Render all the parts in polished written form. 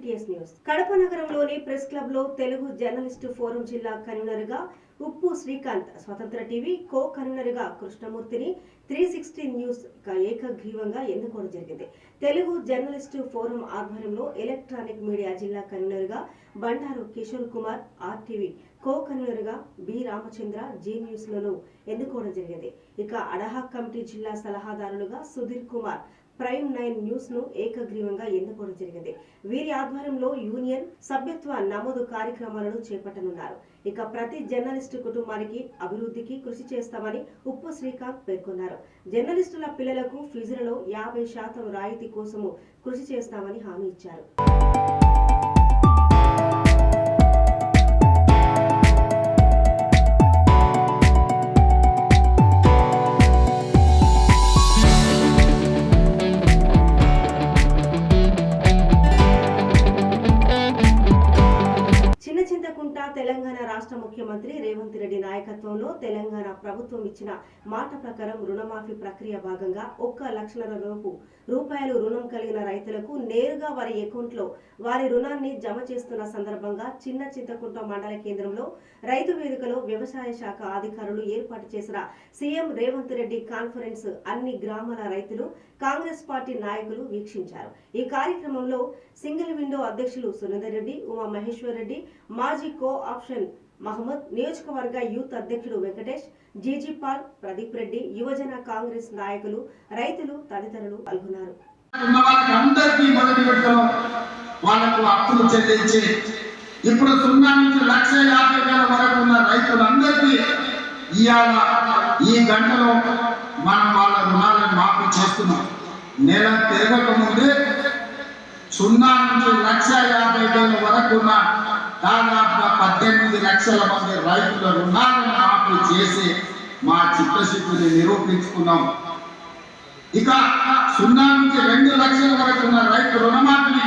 CTS news. Kadapa నగరంలోని press club లో Telugu journalist forum జిల్లా కన్వీనర్ గా ఉప్పు శ్రీకాంత్, స్వతంత్ర టీవీ కో కన్వీనర్ గా కృష్ణమూర్తిని 360 న్యూస్ ఏకగ్రీవంగా ఎన్నుకోవడం జరిగింది. తెలుగు జర్నలిస్టు ఫోరం ఆధ్వర్యంలో ఎలక్ట్రానిక్ మీడియా జిల్లా కన్వీనర్ గా Bandaru Kishore Kumar, RTV co convener గా బి రామచంద్ర, జీ న్యూస్ లను ఎన్నుకోవడం జరిగింది. ఇక అడహా కమిటీ జిల్లా సలహాదారులుగా సుధీర్ కుమార్, ప్రైమ్ 9 న్యూస్ ను ఏకగ్రీవంగా ఎన్నుకోవడం జరిగింది. వీరి ఆధ్వర్యంలో యూనియన్ సభ్యత్వ నమోదు కార్యక్రమాలను చేపట్టనున్నారు. ఇక ప్రతి జర్నలిస్టు కుటుంబానికి అభివృద్ధికి కృషి చేస్తామని ఉప్పు శ్రీకాంత్ పేర్కొన్నారు. జర్నలిస్టుల పిల్లలకు ఫీజులలో 50% రాయితీ కోసము కృషి చేస్తామని హామీ ఇచ్చారు. తెలంగాణ రాష్ట్ర ముఖ్యమంత్రి రేవంత్ రెడ్డి నాయకత్వంలో తెలంగాణ ప్రభుత్వం ఇచ్చిన మాట ప్రకారం రుణమాఫీ ప్రక్రియ భాగంగా 1,00,000 రూపాయలు రుణం కలిగిన రైతులకు నేరుగా వారి అకౌంట్లో వారి రుణాన్ని జమ చేస్తున్న సందర్భంగా చిన్న చింతకుంట మండల కేంద్రంలో రైతు వేదికలో వ్యవసాయ శాఖ అధికారులు ఏర్పాటు చేసిన సీఎం రేవంత్ రెడ్డి కాన్ఫరెన్స్ అన్ని గ్రామాల రైతులు, కాంగ్రెస్ పార్టీ నాయకులు వీక్షించారు. ఈ కార్యక్రమంలో సింగిల్ విండో అధ్యక్షులు సురేందర్ రెడ్డి, ఉమా మహేశ్వర్ రెడ్డి, మాజీ కో ఆప్షన్ మహమ్మద్, నియోజకవర్గ యూత్ అధ్యక్షుడు వెంకటేష్, జీజీ పాల్, ప్రదీప్ రెడ్డి, యువజన కాంగ్రెస్ నాయకులు, రైతులు తదితరులు పాల్గొన్నారు. ఇప్పుడు 0 నుంచి 1,50,000 వరకు ఉన్న రైతులందరికీ ఇవాళ ఈ గంటలో మనం వాళ్ళ రుణాలను మాఫీ చేస్తున్నాం. నెల తిరగక ముందే 0 నుంచి 1,50,000 వరకు ఉన్న దాదాపుగా 18 లక్షల మంది రైతుల రుణాలను మాఫీ చేసి మా చిత్తశుద్ధిని నిరూపించుకున్నాం. ఇక 0 నుంచి 2 లక్షల వరకు ఉన్న రైతు రుణమాఫీని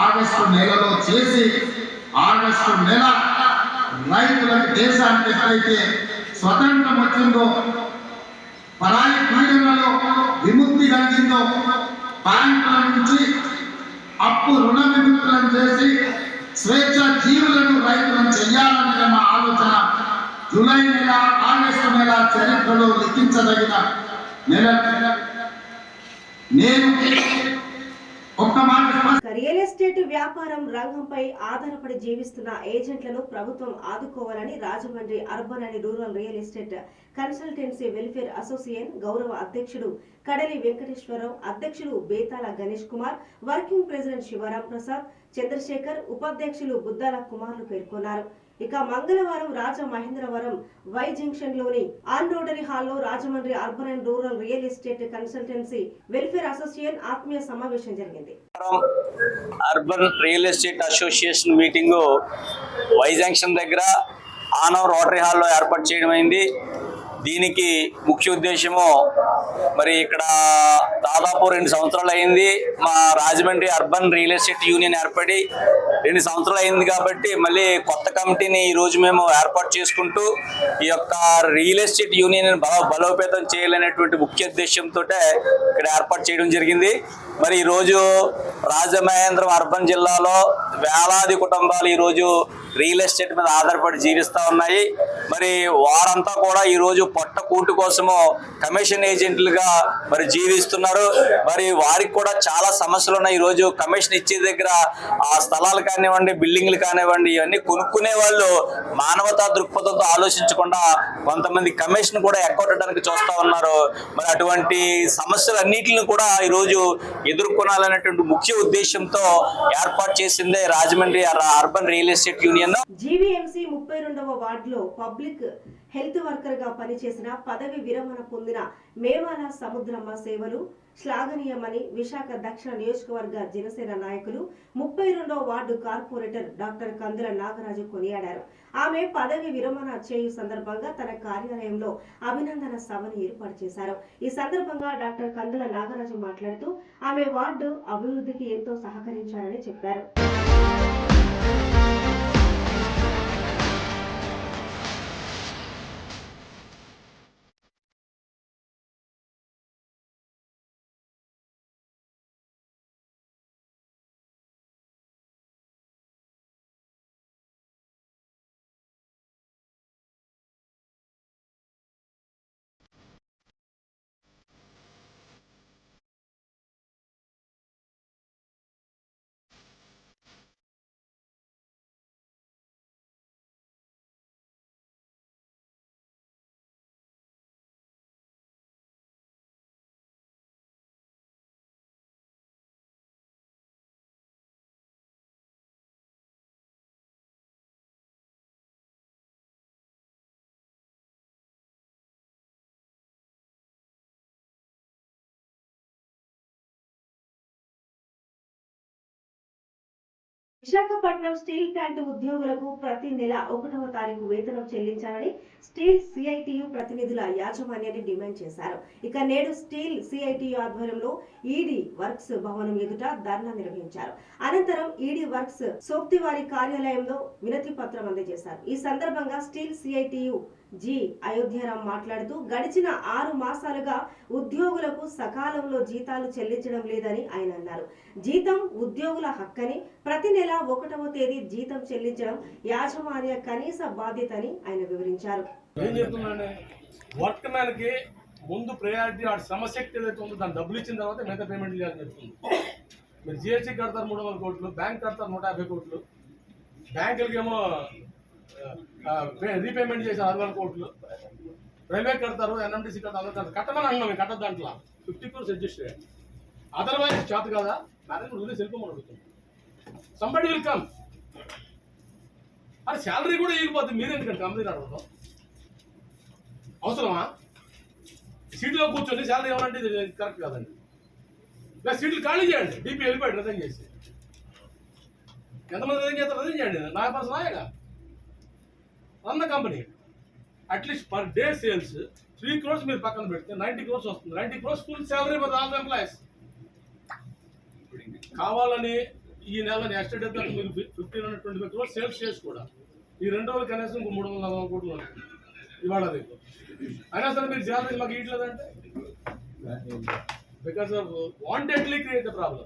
ఆగస్టు నెలలో చేసి ఆగస్టు నెల రైతులకు దేశానికి ఎప్పుడైతే స్వతంత్రం వచ్చిందో, పరాయి పీడనలో విముక్తి కలిగిందో, బ్యాంకుల నుంచి అప్పు రుణ విముక్తులను చేసి స్వేచ్ఛ జీవులను రైతులను చెయ్యాలనే మా ఆలోచన జూలై నెల, ఆగస్టు నెల చరిత్రలో లిఖించదగిన నెల. నేను రియల్ ఎస్టేట్ వ్యాపారం రంగంపై ఆధారపడి జీవిస్తున్న ఏజెంట్లను ప్రభుత్వం ఆదుకోవాలని Rajahmundry urban and rural real estate consultancy welfare association గౌరవ అధ్యక్షుడు కడలి వెంకటేశ్వరరావు, అధ్యక్షులు బేతాల గణేష్ కుమార్, వర్కింగ్ ప్రెసిడెంట్ శివరాం ప్రసాద్, చంద్రశేఖర్, ఉపాధ్యక్షులు బుద్దాల కుమార్లు పేర్కొన్నారు. ఇక మంగళవారం రాజమహేంద్రవరం వై జంక్షన్ లోని ఆన్ రోటరీ హాల్లో Rajahmundry urban and rural real estate consultancy welfare association ఆత్మీయ సమావేశం జరిగింది. Urban real estate association meeting Y junction దగ్గర ఆన్ రోటరీ హాల్లో ఏర్పాటు చేయడం అయింది. దీనికి ముఖ్య ఉద్దేశము మరి ఇక్కడ దాదాపు 2 సంవత్సరాలు అయింది. మా Rajahmundry urban real estate union ఏర్పడి 2 సంవత్సరాలు అయింది కాబట్టి మళ్ళీ కొత్త కమిటీని ఈరోజు మేము ఏర్పాటు చేసుకుంటూ ఈ యొక్క రియల్ ఎస్టేట్ యూనియన్ బలోపేతం చేయాలనేటువంటి ముఖ్య ఉద్దేశంతో ఇక్కడ ఏర్పాటు చేయడం జరిగింది. మరి ఈరోజు రాజమహేంద్రం అర్బన్ జిల్లాలో వేలాది కుటుంబాలు ఈరోజు రియల్ ఎస్టేట్ మీద ఆధారపడి జీవిస్తూ ఉన్నాయి. మరి వారంతా కూడా ఈరోజు పొట్ట కూటు కోసము కమిషన్ ఏజెంట్లుగా మరి జీవిస్తున్నారు. మరి వారికి కూడా చాలా సమస్యలు ఉన్నాయి. ఈరోజు కమిషన్ ఇచ్చే దగ్గర ఆ స్థలాలు కానివ్వండి, బిల్డింగ్లు కానివ్వండి, ఇవన్నీ కొనుక్కునే వాళ్ళు మానవతా దృక్పథంతో ఆలోచించకుండా కొంతమంది కమిషన్ కూడా ఎక్కొట్టడానికి చూస్తూ ఉన్నారు. మరి అటువంటి సమస్యలన్నింటిని కూడా ఈరోజు ఎదుర్కొనాలనేటువంటి ముఖ్య ఉద్దేశంతో ఏర్పాటు చేసిందే Rajahmundry urban real estate union. GVMC 32వ వార్డులో పబ్లిక్ హెల్త్ వర్కర్ గా పనిచేసిన పదవి విరమణ పొందిన మేవాల సముద్రమ్మ సేవలు శ్లాఘనీయమని విశాఖ దక్షిణ నియోజకవర్గ జనసేన నాయకులు 32వ వార్డు కార్పొరేటర్ డాక్టర్ కందుల నాగరాజు కొనియాడారు. ఆమె పదవి విరమణ చేయు సందర్భంగా తన కార్యాలయంలో అభినందన సభను ఏర్పాటు చేశారు. ఈ సందర్భంగా డాక్టర్ కందుల నాగరాజు మాట్లాడుతూ ఆమె వార్డు అభివృద్ధికి ఎంతో సహకరించారని చెప్పారు. విశాఖపట్నం స్టీల్ ప్లాంట్ ఉద్యోగులకు ప్రతి నెల 1వ తారీఖు వేతనం చెల్లించాలని స్టీల్ సిఐటియు ప్రతినిధుల యాజమాన్యాన్ని డిమాండ్ చేశారు. ఇక నేడు స్టీల్ సిఐటియు ఆధ్వర్యంలో ఈడీ వర్క్స్ భవనం ఎదుట ధర్నా నిర్వహించారు. అనంతరం ఈడీ వర్క్స్ సోప్తివారి కార్యాలయంలో వినతి పత్రం అందజేశారు. ఈ సందర్భంగా స్టీల్ సిఐటియు జి అయోధ్యరాం మాట్లాడుతూ గడిచిన 6 మాసాలుగా ఉద్యోగులకు సకాలంలో జీతాలు చెల్లించడం లేదని ఆయన అన్నారు. జీతం ఉద్యోగుల హక్కని, ప్రతి నెల 1వ తేదీ జీతం చెల్లించడం యాజమాన్య కనీస బాధ్యత అని ఆయన వివరించారు. వర్క్ మ్యాన్ కి ముందు ప్రయారిటీ ఆ సమస్యకి ఏదైతే ఉందో దాని డబ్బులు ఇచ్చిన తర్వాత మిగతా పేమెంట్ చేయాలని చెప్తుంది. మీరు జిఎస్టీ కడతారు 300 కోట్లు, బ్యాంక్ కడతారు 150 కోట్లు, బ్యాంకులకేమో రీపేమెంట్ చేసి 600 కోట్లు, రైల్వే కడతారు, ఎన్ఎండిసి కడతారు, కట్టమని అన్నాం. కట్టదు దాంట్లో 50 crores అడ్జస్ట్ చేయాలి. అదర్వైజ్ చేత కదా మేనేజ్మెంట్ వదిలేసి వెళ్ళిపోమని అడుగుతుంది. Somebody will come. అది శాలరీ కూడా ఇవ్వకపోతే మీరెందుకంటే కంపెనీ అడగడం అవసరమా? సీట్లో కూర్చొని శాలరీ ఇవ్వాలంటే ఇది కరెక్ట్ కాదండి. ఇలా సీట్లు ఖాళీ చేయండి. డీపీ వెళ్ళిపోయాడు రిజైన్ చేసి. ఎంతమంది రిజైన్ చేస్తారు? రిజైన్ చేయండి. నా పర్సన్ ఆయగా run the company. At least per day sales 3 crores మీరు పక్కన పెడితే 90 crores వస్తుంది. 90 crores full salary for all employees. కావాలని ఈ నెల నెక్స్ట్ డే దాకా మీరు 1525 crores సేల్స్ చేసి కూడా ఈ 2 రోజులు కనీసం 340 కోట్లు ఇవాళ రేపు అయినా సరే మీరు శాలరీ మాకు ఇవ్వట్లేదంటే because of wantedly create the problem.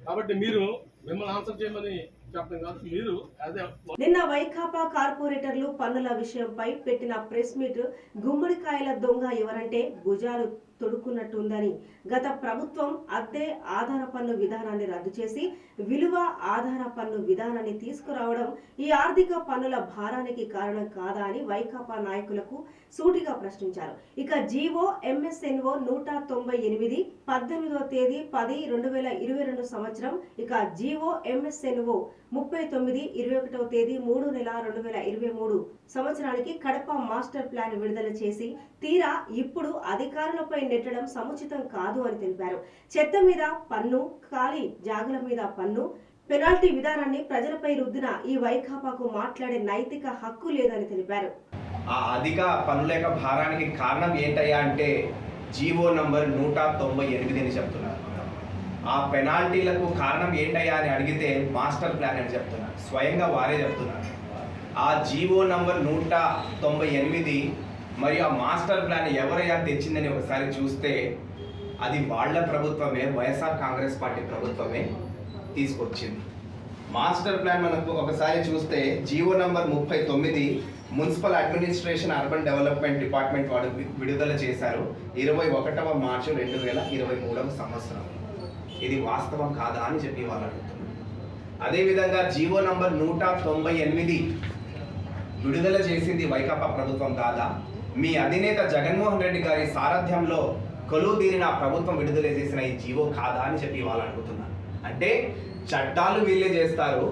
కాబట్టి మీరు మిమ్మల్ని ఆన్సర్ చేయమని చెప్పడం కాదు, మీరు అదే. నిన్న వైకాపా కార్పొరేటర్లు పన్నుల విషయంపై పెట్టిన ప్రెస్ మీట్ గుమ్మడికాయల దొంగ ఎవరంటే భుజాలు తొడుక్కున్నట్టుందని, గత ప్రభుత్వం అద్దె ఆధార పన్ను విధానాన్ని రద్దు చేసి విలువ ఆధార పన్ను విధానాన్ని తీసుకురావడం ఈ ఆర్థిక పన్నుల భారానికి కారణం కాదా అని వైకాపా నాయకులకు సూటిగా ప్రశ్నించారు. ఇక జీవో ఎంఎస్ఎన్ఓ 198 18వ తేదీ 10/2022 సంవత్సరం, ఇక జీవో ఎంఎస్ఎన్ఓ 39 21వ తేదీ 3/2023 సంవత్సరానికి కడప మాస్టర్ ప్లాన్ విడుదల చేసి తీరా ఇప్పుడు అధికారులపై నెట్టడం సముచితం కాదు అని తెలిపారు. చెత్త మీద పన్ను, ఖాళీ జాగుల మీద పన్ను, పెనాల్టీ విధానాన్ని ప్రజలపై రుద్దిన ఈ వైకాపాకు మాట్లాడే నైతిక హక్కు లేదని తెలిపారు. ఆ అధిక పన్నులేక భారానికి కారణం ఏంటయ్యా అంటే జీవో నంబర్ 198 అని చెప్తున్నారు. ఆ పెనాల్టీలకు కారణం ఏంటయ్యా అని అడిగితే మాస్టర్ ప్లాన్ అని చెప్తున్నారు. స్వయంగా వారే చెప్తున్నారు. ఆ జీవో నంబర్ 198 మరియు ఆ మాస్టర్ ప్లాన్ ఎవరయ్యా తెచ్చిందని ఒకసారి చూస్తే అది వాళ్ళ ప్రభుత్వమే, వైఎస్ఆర్ కాంగ్రెస్ పార్టీ ప్రభుత్వమే తీసుకొచ్చింది. మాస్టర్ ప్లాన్ మనకు ఒకసారి చూస్తే GO number 39 municipal administration urban development department వాడు విడుదల చేశారు 21వ మార్చి 2023 సంవత్సరం. ఇది వాస్తవం కాదా అని చెప్పి వాళ్ళు అడుగుతున్నారు. అదేవిధంగా జీవో నంబర్ 198 విడుదల చేసింది వైకాపా ప్రభుత్వం కాదా? మీ అధినేత జగన్మోహన్ రెడ్డి గారి సారథ్యంలో కొలువుదీరిన ప్రభుత్వం విడుదల చేసిన ఈ జీవో కాదా అని చెప్పి వాళ్ళు అడుగుతున్నారు. అంటే చట్టాలు వీళ్ళే చేస్తారు,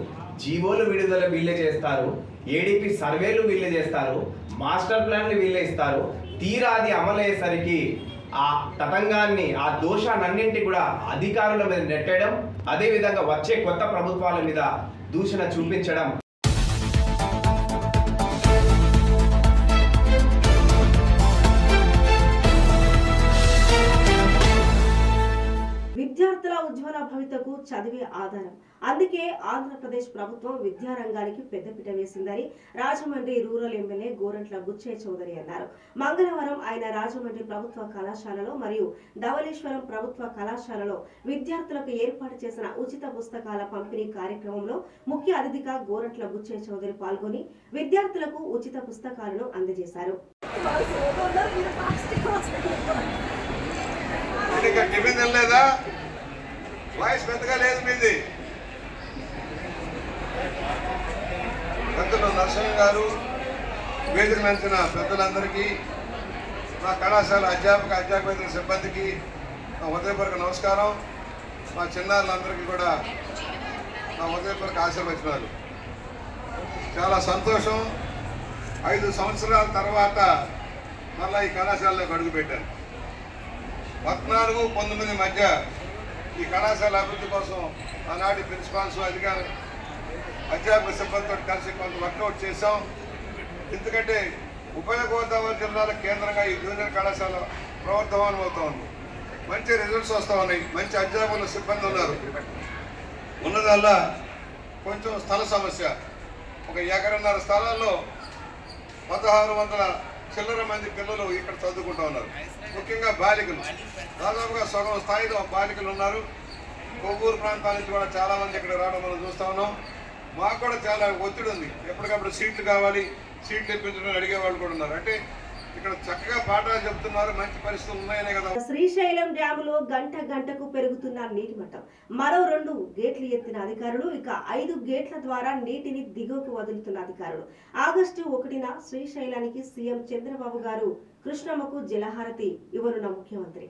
జీవోలు విడుదల వీళ్ళే చేస్తారు, ఏడీపీ సర్వేలు వీళ్ళే చేస్తారు, మాస్టర్ ప్లాన్లు వీళ్ళే ఇస్తారు. తీరా అది అమలయ్యేసరికి ఆ తతంగాన్ని, ఆ దోషాన్నింటి కూడా అధికారుల మీద నెట్టడం, అదేవిధంగా వచ్చే కొత్త ప్రభుత్వాల మీద దూషణ చూపించడం. విద్యార్థుల ఉజ్వల భవితకు చదివే ఆధారం. అందుకే ఆంధ్రప్రదేశ్ ప్రభుత్వం విద్యారంగానికి పెద్దపీట వేసిందని రాజమండ్రి రూరల్ ఎమ్మెల్యే గోరంట్ల బుచ్చయ్య చౌదరి అన్నారు. మంగళవారం ఆయన రాజమండ్రి ప్రభుత్వ కళాశాలలో మరియు ధవళేశ్వరం ప్రభుత్వ కళాశాలలో విద్యార్థులకు ఏర్పాటు చేసిన ఉచిత పుస్తకాల పంపిణీ కార్యక్రమంలో ముఖ్య అతిథిగా గోరంట్ల బుచ్చయ్య చౌదరి పాల్గొని విద్యార్థులకు ఉచిత పుస్తకాలను అందజేశారు. టిఫిన్ తినలేదా? వాయిస్ పెద్దగా లేదు మీది. పెద్దలు నరసింహ గారు, వేదిక నంచిన పెద్దలందరికీ, మా కళాశాల అధ్యాపకేతర సిబ్బందికి మా హృదయపూర్వక నమస్కారం. మా చిన్నారులందరికీ కూడా మా హృదయపూర్వక ఆశీర్వచనాలు. చాలా సంతోషం. 5 సంవత్సరాల తర్వాత మళ్ళీ ఈ కళాశాలలోకి అడుగుపెట్టాను. 14-19 మధ్య ఈ కళాశాల అభివృద్ధి కోసం ఆనాటి ప్రిన్సిపాల్స్ అధికారులు అధ్యాపక సిబ్బందితో కలిసి కొంత వర్కౌట్ చేశాం. ఎందుకంటే ఉభయ గోదావరి జిల్లాల కేంద్రంగా ఈ జూనియర్ కళాశాల ప్రవర్తమానం అవుతా ఉంది. మంచి రిజల్ట్స్ వస్తూ ఉన్నాయి. మంచి అధ్యాపకుల సిబ్బంది ఉన్నారు. ఉన్నదల్లా కొంచెం స్థల సమస్య. ఒక ఎకరన్నర స్థలాల్లో 1600 చిల్లర మంది పిల్లలు ఇక్కడ చదువుకుంటూ ఉన్నారు. ముఖ్యంగా బాలికలు దాదాపుగా సగం స్థాయిలో బాలికలు ఉన్నారు. కొవ్వూరు ప్రాంతాల నుంచి కూడా చాలా మంది ఇక్కడ రావడం మనం చూస్తూ ఉన్నాం. మాకు కూడా చాలా ఒత్తిడి ఉంది. ఎప్పటికప్పుడు సీట్లు కావాలి, సీట్లు ఇప్పించడం అడిగేవాళ్ళు కూడా ఉన్నారు. అంటే ఇక్కడ చక్కగా పాఠాలు చెప్తున్నారు. మంచి పరిస్థితులు ఉన్నాయనే కదా. శ్రీశైలం డ్యాములో గంటకు పెరుగుతున్న నీటి మట్టం. మరో 2 గేట్లు ఎత్తిన అధికారులు, ఇక 5 గేట్ల ద్వారా నీటిని దిగువకు వదులుతున్న అధికారులు. ఆగస్టు 1న శ్రీశైలానికి సీఎం చంద్రబాబు గారు కృష్ణమ్మకు జలహారతి ఇవ్వనున్న ముఖ్యమంత్రి.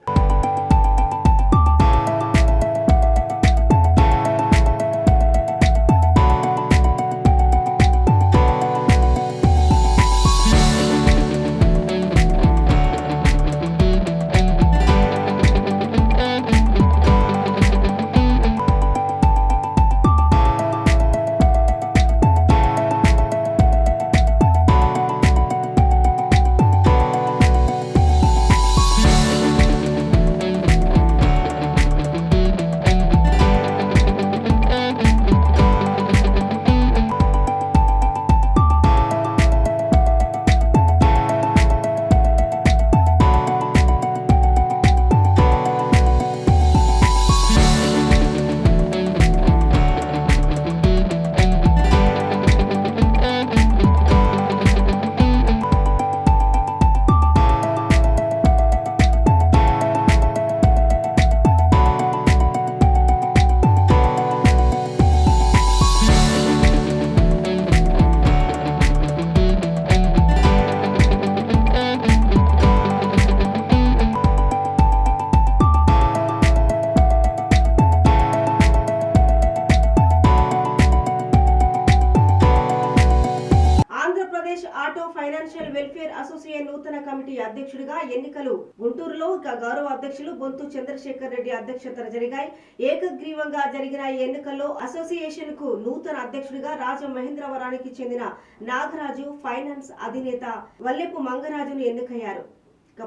వెల్ఫేర్ అసోసియేషన్ నూతన కమిటీ అధ్యక్షుడిగా ఎన్నికలు గుంటూరులో గౌరవ అధ్యక్షులు బొంతు చంద్రశేఖర్ రెడ్డి అధ్యక్షతన జరిగాయి. ఏకగ్రీవంగా జరిగిన ఈ ఎన్నికల్లో అసోసియేషన్ కు నూతన అధ్యక్షుడిగా రాజమహేంద్రవరానికి చెందిన నాగరాజు, ఫైనాన్స్ అధినేత వల్లెపు మంగరాజును ఎన్నికయ్యారు.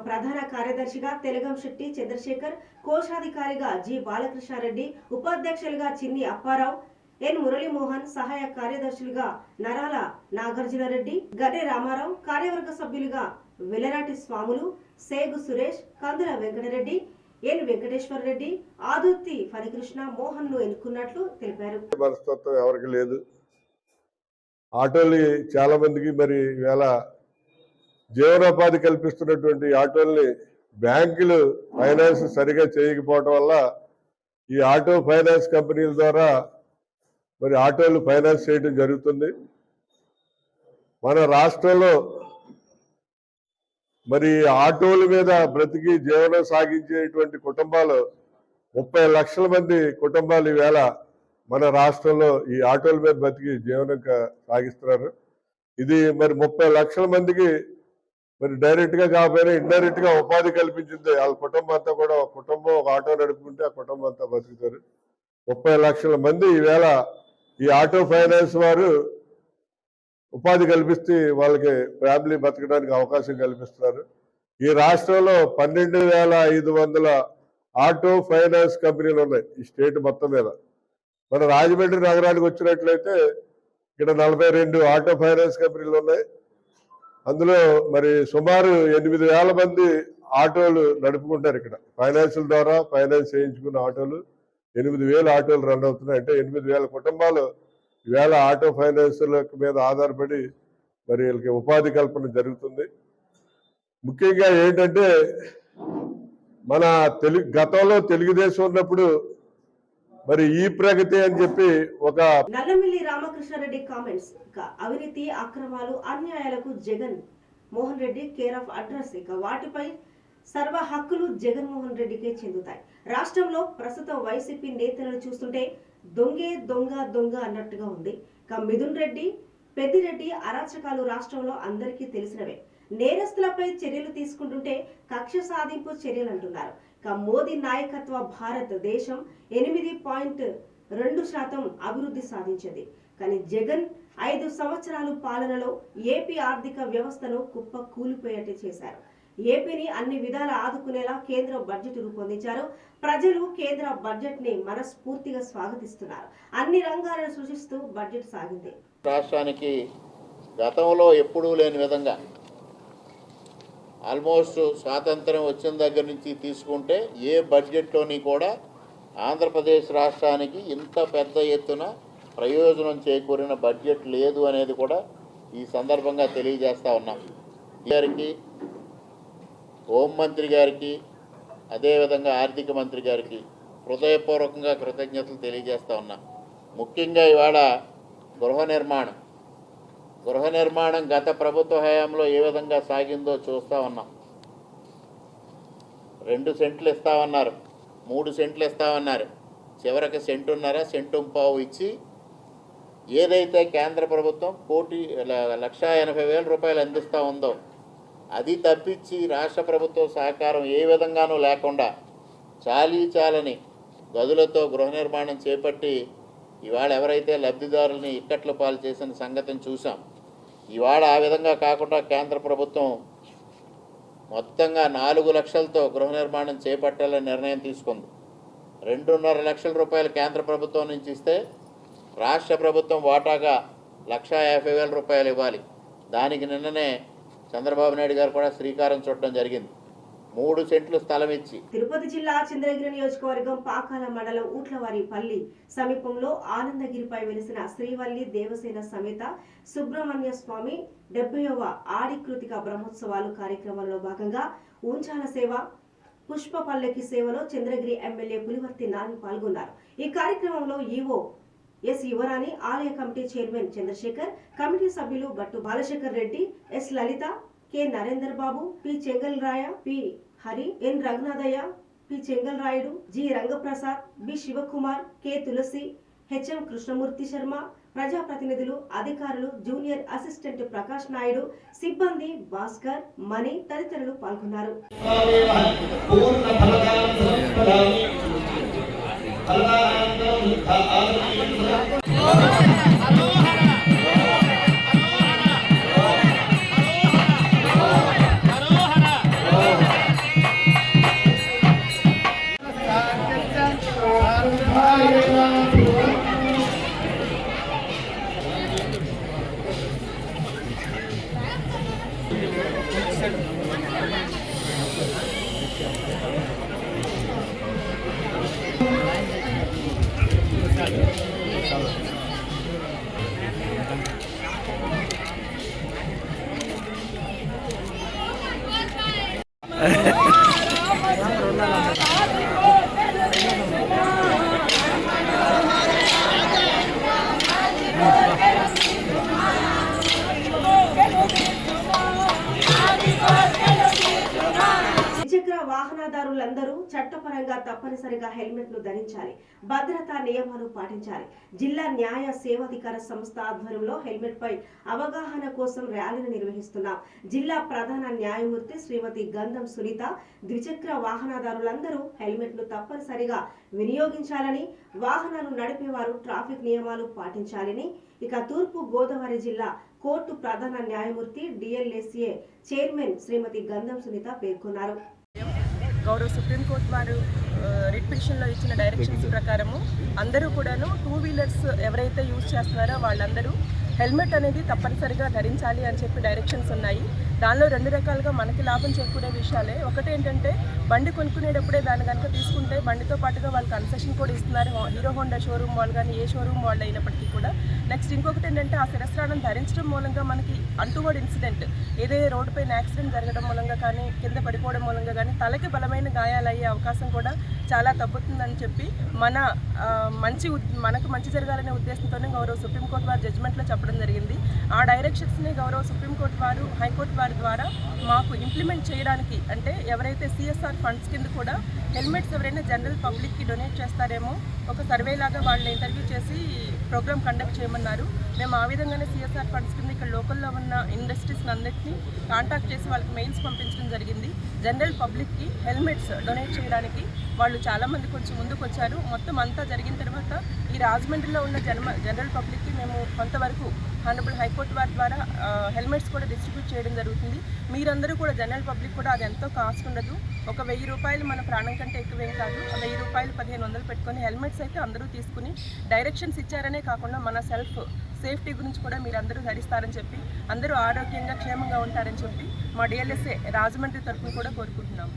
ప్రధాన కార్యదర్శిగా తెలగం శెట్టి చంద్రశేఖర్, కోశాధికారిగా జి బాలకృష్ణారెడ్డి, ఉపాధ్యక్షులుగా చిన్ని అప్పారావు, ఎన్ మురళీమోహన్, సహాయ కార్యదర్శులుగా నరాల నాగార్జునరెడ్డి, గడ్డే రామారావు, కార్యవర్గ సభ్యులుగా వెలరాటి స్వాములు, సేగు సురేష్, కందుల వెంకటరెడ్డి, ఎన్ వెంకటేశ్వర రెడ్డి, ఆదుర్తి ఫణికృష్ణ మోహన్ ను ఎన్నుకున్నట్లు తెలిపారు. మనస్తత్వం ఎవరికి లేదు. ఆటోలు చాలా మందికి మరి వేళ జీవనోపాధి కల్పిస్తున్నటువంటి ఆటోల్ని బ్యాంకులు ఫైనాన్స్ సరిగా చేయకపోవడం వల్ల ఈ ఆటో ఫైనాన్స్ కంపెనీల ద్వారా మరి ఆటోలు ఫైనాన్స్ చేయడం జరుగుతుంది. మన రాష్ట్రంలో మరి ఆటోల మీద బ్రతికి జీవనం సాగించేటువంటి కుటుంబాలు 30 లక్షల మంది కుటుంబాలు ఈవేళ మన రాష్ట్రంలో ఈ ఆటోల మీద బ్రతికి జీవనం సాగిస్తున్నారు. ఇది మరి 30 లక్షల మందికి మరి డైరెక్ట్ గా కాకపోయినా ఇండైరెక్ట్ గా ఉపాధి కల్పించింది. వాళ్ళ కుటుంబం అంతా కూడా ఒక కుటుంబం ఒక ఆటో నడుపుకుంటే ఆ కుటుంబం అంతా బతుకుతారు. 30 లక్షల మంది ఈవేళ ఈ ఆటో ఫైనాన్స్ వారు ఉపాధి కల్పిస్తే వాళ్ళకి ఫ్యామిలీ బతకడానికి అవకాశం కల్పిస్తున్నారు. ఈ రాష్ట్రంలో 12,500 ఆటో ఫైనాన్స్ కంపెనీలు ఉన్నాయి ఈ స్టేట్ మొత్తం మీద. మన రాజమండ్రి నగరానికి వచ్చినట్లయితే ఇక్కడ 42 ఆటో ఫైనాన్స్ కంపెనీలు ఉన్నాయి. అందులో మరి సుమారు 8,000 మంది ఆటోలు నడుపుకుంటారు. ఇక్కడ ఫైనాన్షియల్ ద్వారా ఫైనాన్స్ చేయించుకున్న ఆటోలు 8,000 ఆటోలు రన్ అవుతున్నాయి. అంటే 8,000 కుటుంబాలు ఈవేళ ఆటో ఫైనాన్షియల్ మీద ఆధారపడి మరి వీళ్ళకి ఉపాధి కల్పన జరుగుతుంది. ముఖ్యంగా ఏంటంటే మన గతంలో తెలుగుదేశం ఉన్నప్పుడు మరి ఈ ప్రగతి అని చెప్పి ఒక నల్లమిల్లి రామకృష్ణారెడ్డి కామెంట్స్. అవినీతి, అక్రమాలు, అన్యాయాలకు Jagan Mohan Reddy care of address. వాటిపై సర్వ హక్కులు జగన్మోహన్ రెడ్డికే చెందుతాయి. రాష్ట్రంలో ప్రస్తుతం వైసీపీ నేతలను చూస్తుంటే దొంగే దొంగ దొంగ అన్నట్టుగా ఉంది. మిథున్ రెడ్డి, పెద్దిరెడ్డి అరాచకాలు రాష్ట్రంలో అందరికీ తెలిసినవే. నేరస్తులపై చర్యలు తీసుకుంటుంటే కక్ష సాధింపు చర్యలు అంటున్నారు. మోదీ నాయకత్వ భారత్ దేశం 8 2% అభివృద్ధి సాధించింది. కానీ జగన్ 5 సంవత్సరాలు పాలనలో ఏపీ ఆర్థిక వ్యవస్థను కుప్ప కూలిపోయేట్టు చేశారు. ఏపీని అన్ని విధాలా ఆదుకునేలా కేంద్ర బడ్జెట్ రూపొందించారు. ప్రజలు కేంద్ర బడ్జెట్ ని మనస్ఫూర్తిగా స్వాగతిస్తున్నారు. అన్ని రంగాలను సృష్టిస్తూ బడ్జెట్ సాగింది. రాష్ట్రానికి గతంలో ఎప్పుడూ లేని విధంగా ఆల్మోస్ట్ స్వాతంత్రం వచ్చిన దగ్గర నుంచి తీసుకుంటే ఏ బడ్జెట్లోని కూడా ఆంధ్రప్రదేశ్ రాష్ట్రానికి ఇంత పెద్ద ఎత్తున ప్రయోజనం చేకూరిన బడ్జెట్ లేదు అనేది కూడా ఈ సందర్భంగా తెలియజేస్తూ ఉన్నాం. గారికి, హోంమంత్రి గారికి, అదేవిధంగా ఆర్థిక మంత్రి గారికి హృదయపూర్వకంగా కృతజ్ఞతలు తెలియజేస్తూ ఉన్నాం. ముఖ్యంగా ఇవాళ గృహ నిర్మాణం గత ప్రభుత్వ హయాంలో ఏ విధంగా సాగిందో చూస్తూ ఉన్నాం. 2 సెంట్లు ఇస్తామన్నారు, 3 సెంట్లు ఇస్తామన్నారు, చివరికి 1.5 సెంటు ఇచ్చి ఏదైతే కేంద్ర ప్రభుత్వం 1,80,000 రూపాయలు అందిస్తూ ఉందో అది తప్పించి రాష్ట్ర ప్రభుత్వం సహకారం ఏ విధంగానూ లేకుండా చాలని గదులతో గృహ నిర్మాణం చేపట్టి ఇవాళ ఎవరైతే లబ్ధిదారుల్ని ఇక్కట్ల పాలు చేసిన సంగతిని చూసాం. ఇవాళ ఆ విధంగా కాకుండా కేంద్ర ప్రభుత్వం మొత్తంగా 4 లక్షలతో గృహ నిర్మాణం చేపట్టాలని నిర్ణయం తీసుకుంది. 2.5 లక్షల రూపాయలు కేంద్ర ప్రభుత్వం నుంచి ఇస్తే రాష్ట్ర ప్రభుత్వం వాటాగా 1,50,000 రూపాయలు ఇవ్వాలి. దానికి నిన్ననే చంద్రబాబు నాయుడు గారు కూడా శ్రీకారం చుట్టడం జరిగింది. 3 సెంట్లు స్థలం ఇచ్చి. తిరుపతి జిల్లా చంద్రగిరి నియోజకవర్గం పాకాల మండలం ఊట్లవారిపల్లి సమీపంలో ఆనందగిరిపై వెలిసిన శ్రీవల్లి దేవసేన సమేత సుబ్రహ్మణ్య స్వామి 70వ ఆడికృతిక బ్రహ్మోత్సవాలు కార్యక్రమంలో భాగంగా ఉంచాల సేవ, పుష్ప పల్లకి సేవలో చంద్రగిరి ఎమ్మెల్యే పులివర్తి నాని పాల్గొన్నారు. ఈ కార్యక్రమంలో ఈవో ఎస్ యువరాణి, ఆలయ కమిటీ చైర్మన్ చంద్రశేఖర్, కమిటీ సభ్యులు Battu Balasekhar Reddy, S Lalitha, K Narender Babu, P Chengalraya, P Hari, N Raghunathaiah, P Chengalrayudu, G Rangaprasad, B Sivakumar, K Tulasi, HM Krishnamurthy Sharma, ప్రజాప్రతినిధులు, అధికారులు, జూనియర్ అసిస్టెంట్ ప్రకాష్ నాయుడు, సిబ్బంది భాస్కర్, మణి తదితరులు పాల్గొన్నారు. వాహనదారులందరూ చట్టపరంగా తప్పనిసరిగా హెల్మెట్ ను ధరించాలి, భద్రతా నియమాలు పాటించాలి. జిల్లా న్యాయ సేవాధికార సంస్థ ఆధ్వర్యంలో హెల్మెట్ పై అవగాహన కోసం ర్యాలీని నిర్వహిస్తున్నాం. జిల్లా ప్రధాన న్యాయమూర్తి శ్రీమతి గంధం సునీత ద్విచక్ర వాహనదారులందరూ హెల్మెట్ ను తప్పనిసరిగా వినియోగించాలని, వాహనాలు నడిపేవారు ట్రాఫిక్ నియమాలు పాటించాలని ఇక తూర్పు గోదావరి జిల్లా కోర్టు ప్రధాన న్యాయమూర్తి డిఎల్ఎస్ఏ చైర్మన్ శ్రీమతి గంధం సునీత పేర్కొన్నారు. గౌరవ సుప్రీంకోర్టు వారు రిట్ పిటిషన్లో ఇచ్చిన డైరెక్షన్స్ ప్రకారము అందరూ కూడాను 2 వీలర్స్ ఎవరైతే యూజ్ చేస్తున్నారో వాళ్ళందరూ హెల్మెట్ అనేది తప్పనిసరిగా ధరించాలి అని చెప్పి డైరెక్షన్స్ ఉన్నాయి. దానిలో 2 రకాలుగా మనకి లాభం చేకూరే విషయాలే. ఒకటి ఏంటంటే బండి కొనుక్కునేటప్పుడే దాన్ని కనుక తీసుకుంటే బండితో పాటుగా వాళ్ళు కన్సెషన్ కూడా ఇస్తున్నారు, హీరో హోండా షోరూమ్ వాళ్ళు కానీ ఏ షోరూమ్ వాళ్ళు అయినప్పటికీ కూడా. నెక్స్ట్ ఇంకొకటి ఏంటంటే ఆ శిరస్త్రాణం ధరించడం మూలంగా మనకి అంటువర్డ్ ఇన్సిడెంట్ ఏదైతే రోడ్డుపైన యాక్సిడెంట్ జరగడం మూలంగా కానీ కింద పడిపోవడం మూలంగా కానీ తలకి బలమైన గాయాలు అయ్యే అవకాశం కూడా చాలా తగ్గుతుందని చెప్పి మనకు మంచి జరగాలనే ఉద్దేశంతోనే గౌరవ సుప్రీంకోర్టు వారు జడ్జిమెంట్లో చెప్పడం జరిగింది. ఆ డైరెక్షన్స్ని గౌరవ సుప్రీంకోర్టు వారు హైకోర్టు వారి ద్వారా మాకు ఇంప్లిమెంట్ చేయడానికి, అంటే ఎవరైతే సిఎస్ఆర్ ఫండ్స్ కింద కూడా హెల్మెట్స్ ఎవరైనా జనరల్ పబ్లిక్కి డొనేట్ చేస్తారేమో ఒక సర్వే లాగా వాళ్ళని ఇంటర్వ్యూ చేసి ప్రోగ్రామ్ కండక్ట్ చేయమన్నారు. మేము ఆ విధంగానే సిఎస్ఆర్ ఫండ్స్ కింద ఇక్కడ లోకల్లో ఉన్న ఇండస్ట్రీస్ని అందరినీ కాంటాక్ట్ చేసి వాళ్ళకి మెయిల్స్ పంపించడం జరిగింది. జనరల్ పబ్లిక్కి హెల్మెట్స్ డొనేట్ చేయడానికి వాళ్ళు చాలామంది కొంచెం ముందుకు వచ్చారు. మొత్తం అంతా జరిగిన తర్వాత ఈ రాజమండ్రిలో ఉన్న జనరల్ పబ్లిక్కి మేము కొంతవరకు హానరబుల్ హైకోర్టు వారి ద్వారా హెల్మెట్స్ కూడా డిస్ట్రిబ్యూట్ చేయడం జరుగుతుంది. మీరందరూ కూడా జనరల్ పబ్లిక్ కూడా అది ఎంతో కాస్ట్ ఉండదు. ఒక 1000 రూపాయలు మన ప్రాణం కంటే ఎక్కువేం కాదు. 1000 రూపాయలు 1500 పెట్టుకొని హెల్మెట్స్ అయితే అందరూ తీసుకుని డైరెక్షన్స్ ఇచ్చారనే కాకుండా మన సేఫ్టీ గురించి కూడా మీరందరూ ధరిస్తారని చెప్పి అందరూ ఆరోగ్యంగా క్షేమంగా ఉంటారని చెప్పి మా డిఎల్ఎస్ఏ రాజమండ్రి తరఫున కూడా కోరుకుంటున్నాము.